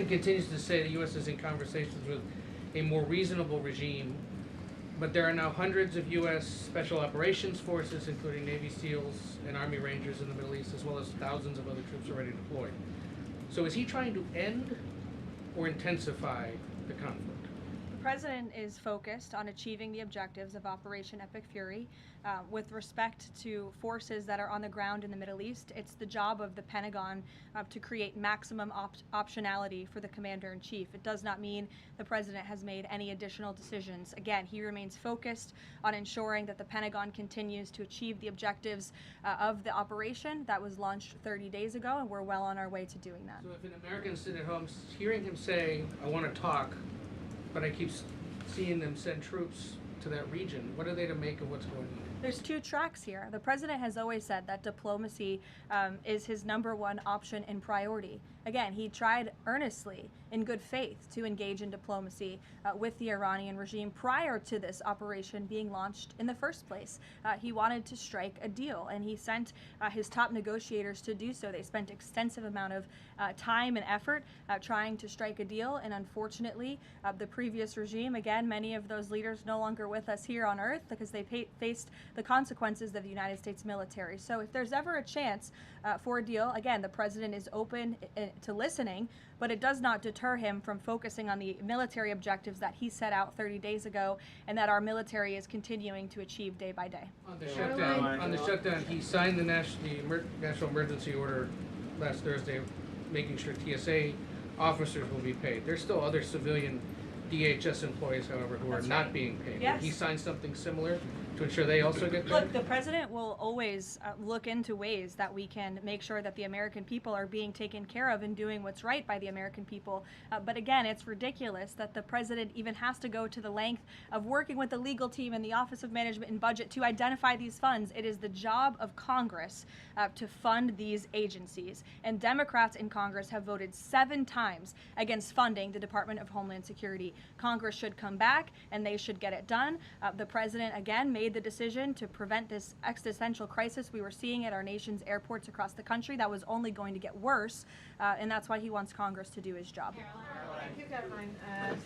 It continues to say the U.S. is in conversations with a more reasonable regime, but there are now hundreds of U.S. Special Operations Forces, including Navy SEALs and Army Rangers in the Middle East, as well as thousands of other troops already deployed. So is he trying to end or intensify the conflict? The president is focused on achieving the objectives of Operation Epic Fury. With respect to forces that are on the ground in the Middle East, it's the job of the Pentagon to create maximum optionality for the commander-in-chief. It does not mean the president has made any additional decisions. Again, he remains focused on ensuring that the Pentagon continues to achieve the objectives of the operation that was launched 30 days ago, and we're well on our way to doing that. So if an American sit at home hearing him say, I want to talk, but I keep seeing them send troops to that region, what are they to make of what's going on? There's two tracks here. The president has always said that diplomacy is his number one option and priority. Again, he tried earnestly, in good faith, to engage in diplomacy with the Iranian regime prior to this operation being launched in the first place. He wanted to strike a deal, and he sent his top negotiators to do so. They spent extensive amount of time and effort trying to strike a deal, and unfortunately, the previous regime, again, many of those leaders no longer with us here on Earth because they faced the consequences of the United States military. So if there's ever a chance for a deal, again, the president is open to listening, but it does not deter him from focusing on the military objectives that he set out 30 days ago and that our military is continuing to achieve day by day. On the shutdown, he signed the national emergency order last Thursday, making sure TSA officers will be paid. There's still other civilian DHS employees, however, who are not being paid. Yes. Will he sign something similar to ensure they also get paid? Look, the president will always look into ways that we can make sure that the American people are being taken care of and doing what's right by the American people. But again, it's ridiculous that the president even has to go to the length of working with the legal team and the Office of Management and Budget to identify these funds. It is the job of Congress to fund these agencies. And Democrats in Congress have voted 7 times against funding the Department of Homeland Security. Congress should come back and they should get it done. The president, again, made the decision to prevent this existential crisis we were seeing at our nation's airports across the country that was only going to get worse, and that's why he wants Congress to do his job. Thank you, Caroline.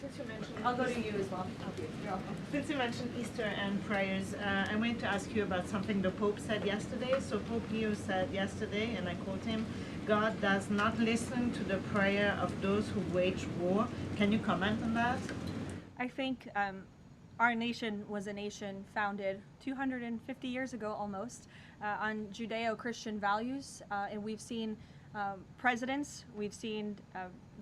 Since you mentioned I'll go to you as well. Since you mentioned Easter and prayers, I wanted to ask you about something the Pope said yesterday. So Pope Leo said yesterday, and I quote him, "God does not listen to the prayer of those who wage war." Can you comment on that? I think our nation was a nation founded 250 years ago almost on Judeo-Christian values, and we've seen presidents, we've seen